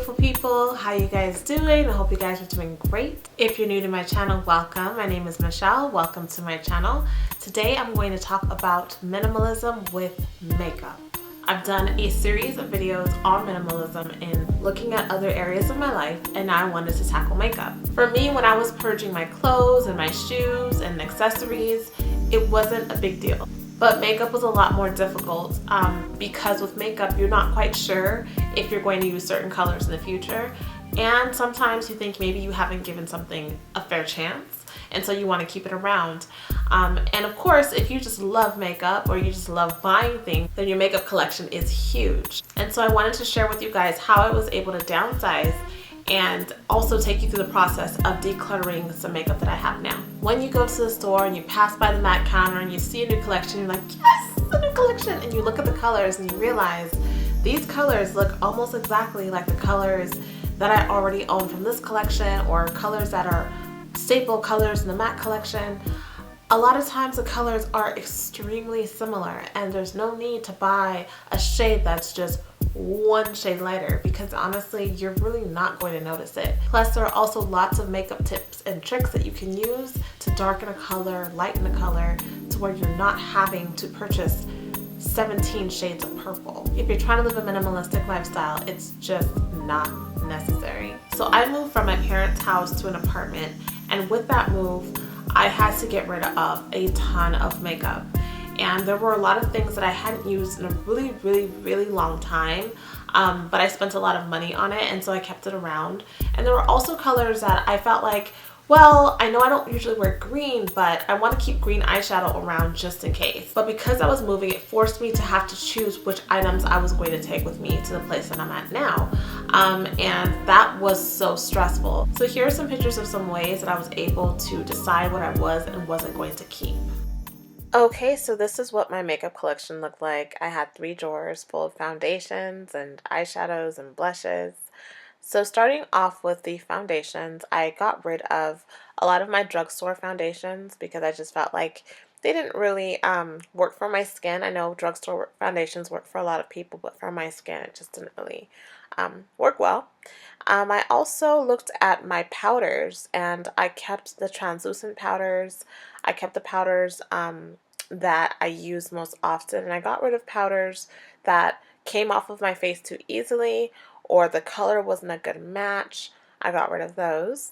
beautiful people, how you guys doing? I hope you guys are doing great. If you're new to my channel, welcome. My name is Michelle. Welcome to my channel. Today I'm going to talk about minimalism with makeup. I've done a series of videos on minimalism and looking at other areas of my life, and now I wanted to tackle makeup. For me, when I was purging my clothes and my shoes and accessories, it wasn't a big deal. But makeup was a lot more difficult because with makeup, you're not quite sure if you're going to use certain colors in the future. And sometimes you think maybe you haven't given something a fair chance, and so you want to keep it around. And of course, if you just love makeup or you just love buying things, then your makeup collection is huge. And so I wanted to share with you guys how I was able to downsize and also take you through the process of decluttering some makeup that I have now. When you go to the store and you pass by the MAC counter and you see a new collection, you're like, yes, a new collection! And you look at the colors and you realize these colors look almost exactly like the colors that I already own from this collection, or colors that are staple colors in the MAC collection. A lot of times the colors are extremely similar and there's no need to buy a shade that's just one shade lighter, because honestly you're really not going to notice it. Plus, there are also lots of makeup tips and tricks that you can use to darken a color, lighten a color, to where you're not having to purchase 17 shades of purple. If you're trying to live a minimalistic lifestyle, it's just not necessary. So I moved from my parents' house to an apartment, and with that move I had to get rid of a ton of makeup. And there were a lot of things that I hadn't used in a really long time, but I spent a lot of money on it, and so I kept it around. And there were also colors that I felt like, well, I know I don't usually wear green, but I want to keep green eyeshadow around just in case. But because I was moving, it forced me to have to choose which items I was going to take with me to the place that I'm at now. And that was so stressful. So here are some pictures of some ways that I was able to decide what I was and wasn't going to keep. Okay, so this is what my makeup collection looked like. I had 3 drawers full of foundations and eyeshadows and blushes. So starting off with the foundations, I got rid of a lot of my drugstore foundations because I just felt like they didn't really work for my skin. I know drugstore foundations work for a lot of people, but for my skin it just didn't really work well. I also looked at my powders, and I kept the translucent powders. I kept the powders that I use most often, and I got rid of powders that came off of my face too easily, or the color wasn't a good match. I got rid of those.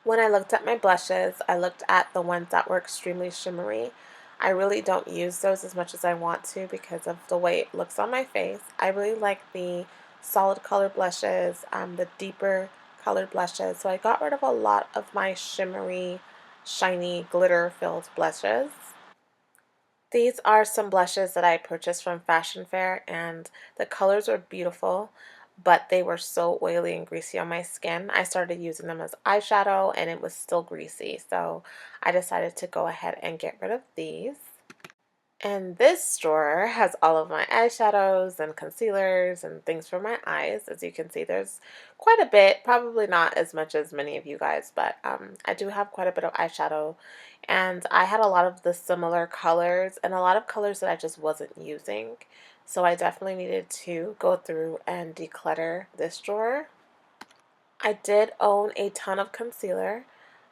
When I looked at my blushes, I looked at the ones that were extremely shimmery. I really don't use those as much as I want to because of the way it looks on my face. I really like the solid color blushes, the deeper colored blushes. So I got rid of a lot of my shimmery, shiny, glitter-filled blushes. These are some blushes that I purchased from Fashion Fair, and the colors were beautiful, but they were so oily and greasy on my skin. I started using them as eyeshadow and it was still greasy, so I decided to go ahead and get rid of these. And this drawer has all of my eyeshadows and concealers and things for my eyes. As you can see, there's quite a bit, probably not as much as many of you guys, but I do have quite a bit of eyeshadow. And I had a lot of the similar colors and a lot of colors that I just wasn't using. So I definitely needed to go through and declutter this drawer. I did own a ton of concealer.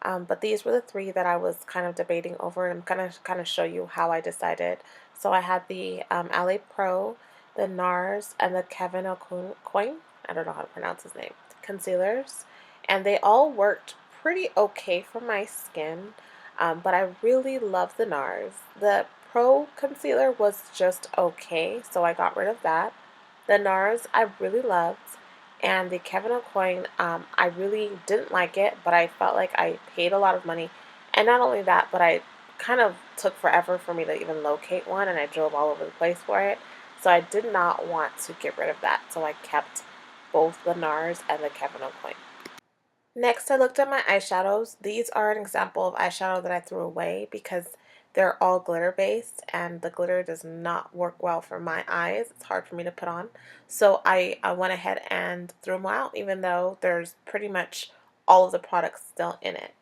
But these were the 3 that I was kind of debating over, and I'm going to kind of show you how I decided. So I had the LA Pro, the NARS, and the Kevin Aucoin, I don't know how to pronounce his name, concealers. And they all worked pretty okay for my skin, but I really love the NARS. The Pro concealer was just okay, so I got rid of that. The NARS I really loved. And the Kevin Aucoin, I really didn't like it, but I felt like I paid a lot of money. And not only that, but I kind of took forever for me to even locate one, and I drove all over the place for it. So I did not want to get rid of that. So I kept both the NARS and the Kevin Aucoin. Next, I looked at my eyeshadows. These are an example of eyeshadow that I threw away because they're all glitter based, and the glitter does not work well for my eyes. It's hard for me to put on. So I went ahead and threw them out, even though there's pretty much all of the products still in it.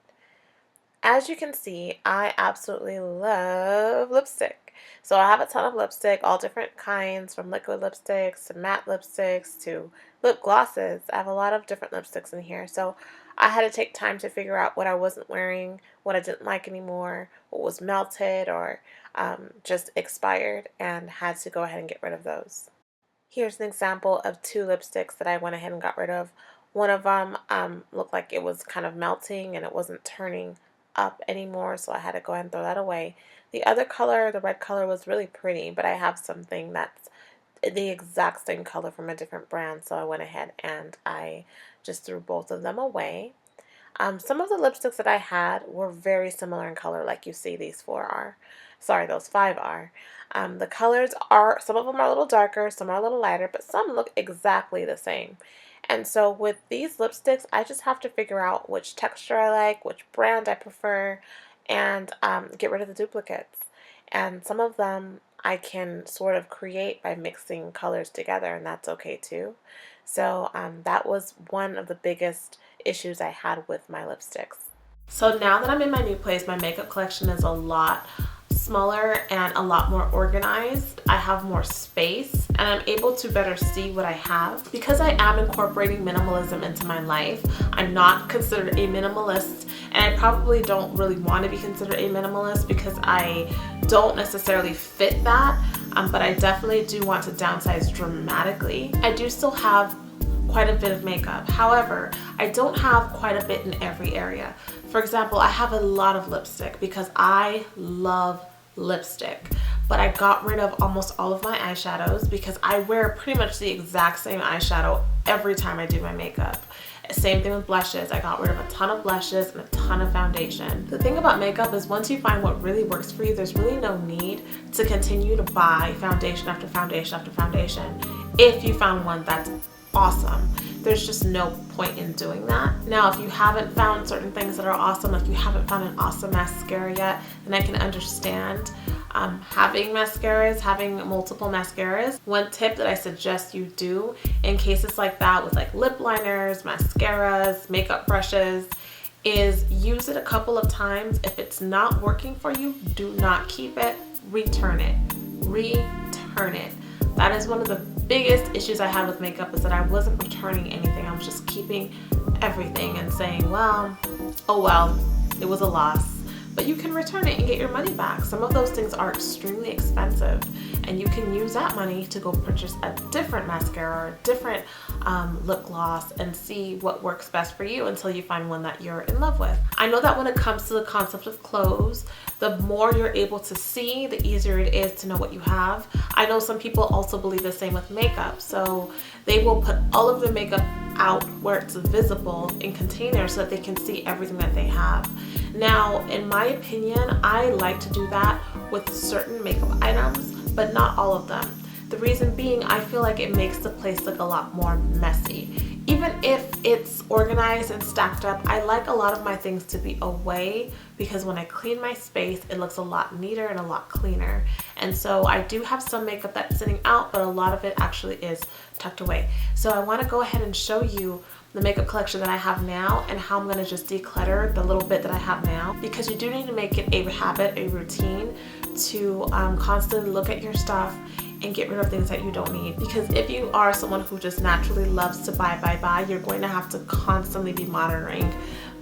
As you can see, I absolutely love lipstick. So I have a ton of lipstick, all different kinds, from liquid lipsticks to matte lipsticks to lip glosses. I have a lot of different lipsticks in here. So I had to take time to figure out what I wasn't wearing, what I didn't like anymore, what was melted or just expired, and had to go ahead and get rid of those. Here's an example of two lipsticks that I went ahead and got rid of. One of them looked like it was kind of melting and it wasn't turning up anymore, so I had to go ahead and throw that away. The other color, the red color, was really pretty, but I have something that's the exact same color from a different brand, so I went ahead and I just threw both of them away. Some of the lipsticks that I had were very similar in color, like you see these four are. Sorry, those five are. The colors are, some of them are a little darker, some are a little lighter, but some look exactly the same. And so with these lipsticks, I just have to figure out which texture I like, which brand I prefer, and get rid of the duplicates. And some of them I can sort of create by mixing colors together, and that's okay too. So that was one of the biggest issues I had with my lipsticks. So now that I'm in my new place, my makeup collection is a lot smaller and a lot more organized. I have more space and I'm able to better see what I have. Because I am incorporating minimalism into my life, I'm not considered a minimalist, and I probably don't really want to be considered a minimalist because I don't necessarily fit that, but I definitely do want to downsize dramatically. I do still have quite a bit of makeup. However, I don't have quite a bit in every area. For example, I have a lot of lipstick because I love lipstick, but I got rid of almost all of my eyeshadows because I wear pretty much the exact same eyeshadow every time I do my makeup. Same thing with blushes. I got rid of a ton of blushes and a ton of foundation. The thing about makeup is once you find what really works for you, there's really no need to continue to buy foundation after foundation after foundation. If you found one that's awesome, there's just no point in doing that. Now, if you haven't found certain things that are awesome, like you haven't found an awesome mascara yet, then I can understand having mascaras, having multiple mascaras. One tip that I suggest you do in cases like that with like lip liners, mascaras, makeup brushes, is use it a couple of times. If it's not working for you, do not keep it, return it. Return it. That is one of the biggest issues I had with makeup, is that I wasn't returning anything. I was just keeping everything and saying, well, oh well, it was a loss. But you can return it and get your money back. Some of those things are extremely expensive, and you can use that money to go purchase a different mascara or a different lip gloss and see what works best for you until you find one that you're in love with. I know that when it comes to the concept of clothes, the more you're able to see, the easier it is to know what you have. I know some people also believe the same with makeup, so they will put all of their makeup out where it's visible in containers so that they can see everything that they have. Now, in my opinion, I like to do that with certain makeup items, but not all of them. The reason being, I feel like it makes the place look a lot more messy. Even if it's organized and stacked up, I like a lot of my things to be away, because when I clean my space, it looks a lot neater and a lot cleaner. And so I do have some makeup that's sitting out, but a lot of it actually is tucked away. So I want to go ahead and show you the makeup collection that I have now and how I'm going to just declutter the little bit that I have now, because you do need to make it a habit, a routine to constantly look at your stuff and get rid of things that you don't need. Because if you are someone who just naturally loves to buy, you're going to have to constantly be monitoring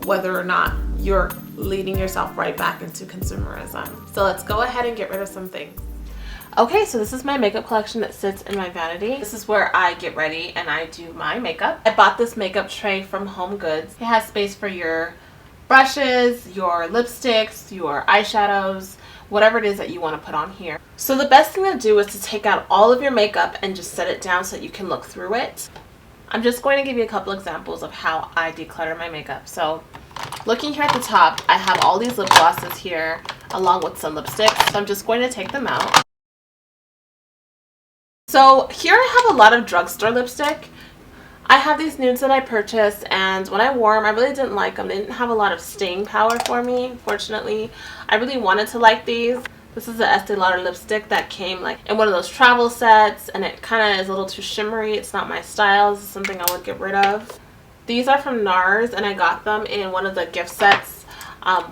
whether or not you're leading yourself right back into consumerism. So let's go ahead and get rid of some things. Okay, so this is my makeup collection that sits in my vanity. This is where I get ready and I do my makeup. I bought this makeup tray from Home Goods. It has space for your brushes, your lipsticks, your eyeshadows, whatever it is that you want to put on here. So the best thing to do is to take out all of your makeup and just set it down so that you can look through it. I'm just going to give you a couple examples of how I declutter my makeup. So looking here at the top, I have all these lip glosses here along with some lipsticks. So I'm just going to take them out. So here I have a lot of drugstore lipstick. I have these nudes that I purchased, and when I wore them, I really didn't like them. They didn't have a lot of staying power for me, unfortunately. I really wanted to like these. This is the Estee Lauder lipstick that came like in one of those travel sets, and it kind of is a little too shimmery. It's not my style. This is something I would get rid of. These are from NARS, and I got them in one of the gift sets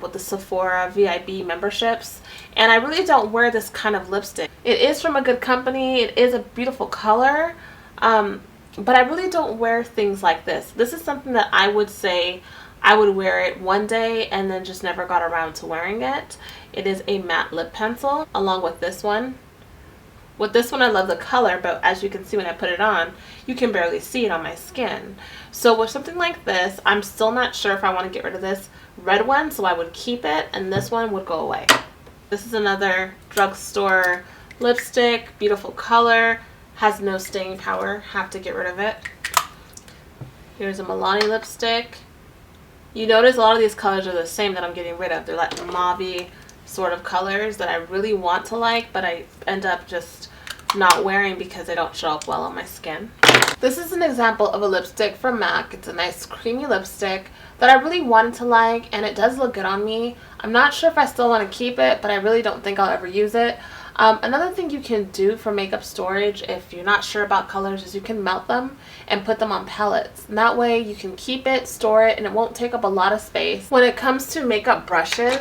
with the Sephora VIB memberships. And I really don't wear this kind of lipstick. It is from a good company. It is a beautiful color. But I really don't wear things like this. This is something that I would say I would wear it one day and then just never got around to wearing it. It is a matte lip pencil along with this one. With this one, I love the color, but as you can see when I put it on, you can barely see it on my skin. So with something like this, I'm still not sure if I want to get rid of this red one, so I would keep it, and this one would go away. This is another drugstore lipstick, beautiful color, has no staying power, have to get rid of it. Here's a Milani lipstick. You notice a lot of these colors are the same that I'm getting rid of. They're like mauve-y sort of colors that I really want to like, but I end up just not wearing because they don't show up well on my skin. This is an example of a lipstick from MAC. It's a nice creamy lipstick that I really wanted to like, and it does look good on me. I'm not sure if I still want to keep it, but I really don't think I'll ever use it. Another thing you can do for makeup storage if you're not sure about colors is you can melt them and put them on pellets. And that way you can keep it, store it, and it won't take up a lot of space. When it comes to makeup brushes,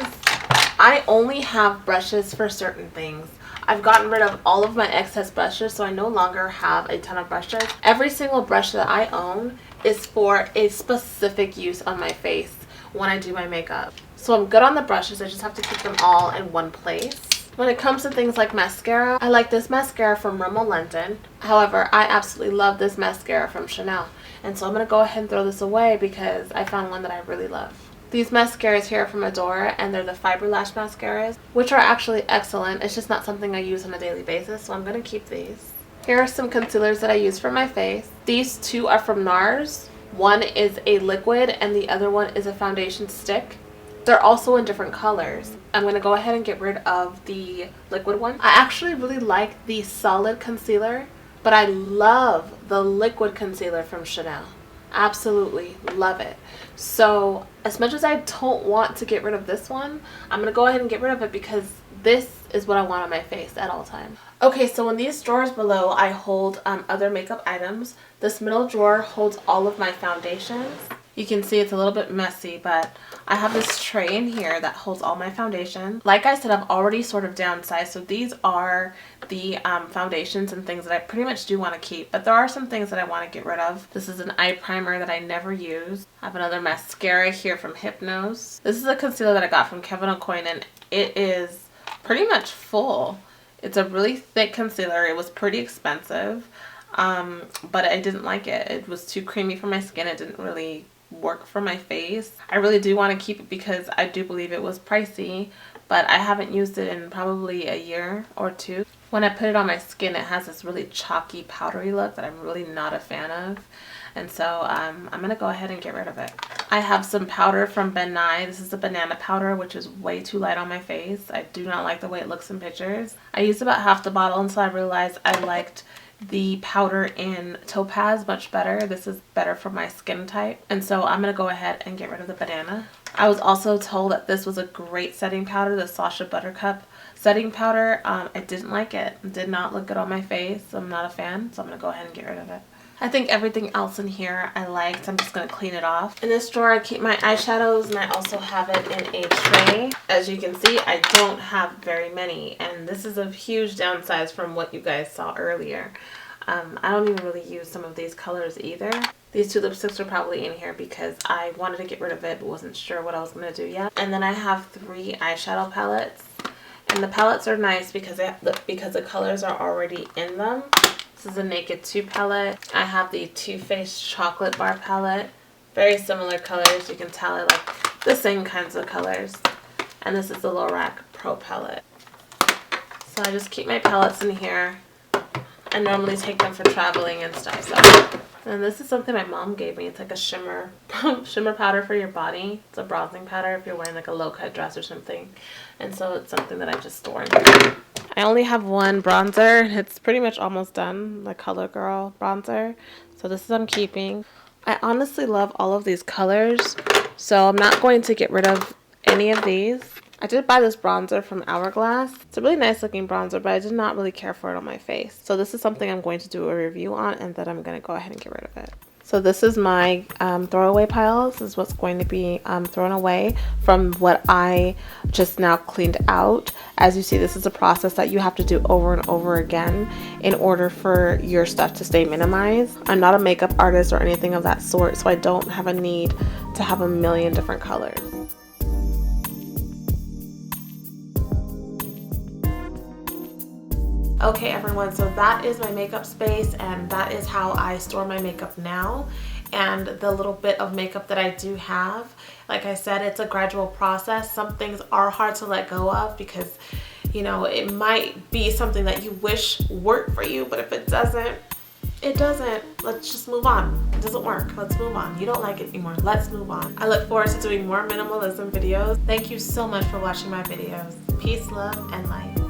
I only have brushes for certain things. I've gotten rid of all of my excess brushes, so I no longer have a ton of brushes. Every single brush that I own is for a specific use on my face when I do my makeup. So I'm good on the brushes, I just have to keep them all in one place. When it comes to things like mascara, I like this mascara from Rimmel London. However, I absolutely love this mascara from Chanel. And so I'm going to go ahead and throw this away because I found one that I really love. These mascaras here are from Adora, and they're the Fiber Lash mascaras, which are actually excellent. It's just not something I use on a daily basis, so I'm going to keep these. Here are some concealers that I use for my face. These two are from NARS. One is a liquid and the other one is a foundation stick. They're also in different colors. I'm going to go ahead and get rid of the liquid one. I actually really like the solid concealer, but I love the liquid concealer from Chanel. Absolutely love it. So as much as I don't want to get rid of this one, I'm going to go ahead and get rid of it because this is what I want on my face at all times. Okay, so in these drawers below, I hold other makeup items. This middle drawer holds all of my foundations. You can see it's a little bit messy, but I have this tray in here that holds all my foundation. Like I said, I've already sort of downsized, so these are the foundations and things that I pretty much do want to keep, but there are some things that I want to get rid of. This is an eye primer that I never use. I have another mascara here from Hypnose. This is a concealer that I got from Kevyn Aucoin, and it is pretty much full. It's a really thick concealer. It was pretty expensive, but I didn't like it. It was too creamy for my skin. It didn't really work for my face. I really do want to keep it because I do believe it was pricey, but I haven't used it in probably a year or two. When I put it on my skin, it has this really chalky, powdery look that I'm really not a fan of. And so I'm going to go ahead and get rid of it. I have some powder from Ben Nye. This is the banana powder, which is way too light on my face. I do not like the way it looks in pictures. I used about half the bottle until I realized I liked the powder in Topaz much better. This is better for my skin type. And so I'm going to go ahead and get rid of the banana. I was also told that this was a great setting powder, the Sacha Buttercup setting powder. I didn't like it. It did not look good on my face. I'm not a fan, so I'm going to go ahead and get rid of it. I think everything else in here I liked. I'm just going to clean it off. In this drawer I keep my eyeshadows, and I also have it in a tray. As you can see, I don't have very many, and this is a huge downsize from what you guys saw earlier. I don't even really use some of these colors either. These two lipsticks are probably in here because I wanted to get rid of it but wasn't sure what I was going to do yet. And then I have 3 eyeshadow palettes, and the palettes are nice because the colors are already in them. This is a Naked 2 palette. I have the Too Faced Chocolate Bar palette. Very similar colors. You can tell I like the same kinds of colors. And this is the Lorac Pro palette. So I just keep my palettes in here. I normally take them for traveling and stuff. And this is something my mom gave me. It's like a shimmer powder for your body. It's a bronzing powder if you're wearing like a low-cut dress or something. And so it's something that I just store in here. I only have one bronzer. It's pretty much almost done, the CoverGirl bronzer. So this is I'm keeping. I honestly love all of these colors, so I'm not going to get rid of any of these. I did buy this bronzer from Hourglass. It's a really nice looking bronzer, but I did not really care for it on my face. So this is something I'm going to do a review on, and then I'm going to go ahead and get rid of it. So this is my throwaway pile. This is what's going to be thrown away from what I just now cleaned out. As you see, this is a process that you have to do over and over again in order for your stuff to stay minimized. I'm not a makeup artist or anything of that sort, so I don't have a need to have a million different colors. Okay everyone, so that is my makeup space, and that is how I store my makeup now. And the little bit of makeup that I do have, like I said, it's a gradual process. Some things are hard to let go of because, you know, it might be something that you wish worked for you, but if it doesn't, it doesn't. Let's just move on. It doesn't work. Let's move on. You don't like it anymore. Let's move on. I look forward to doing more minimalism videos. Thank you so much for watching my videos. Peace, love, and light.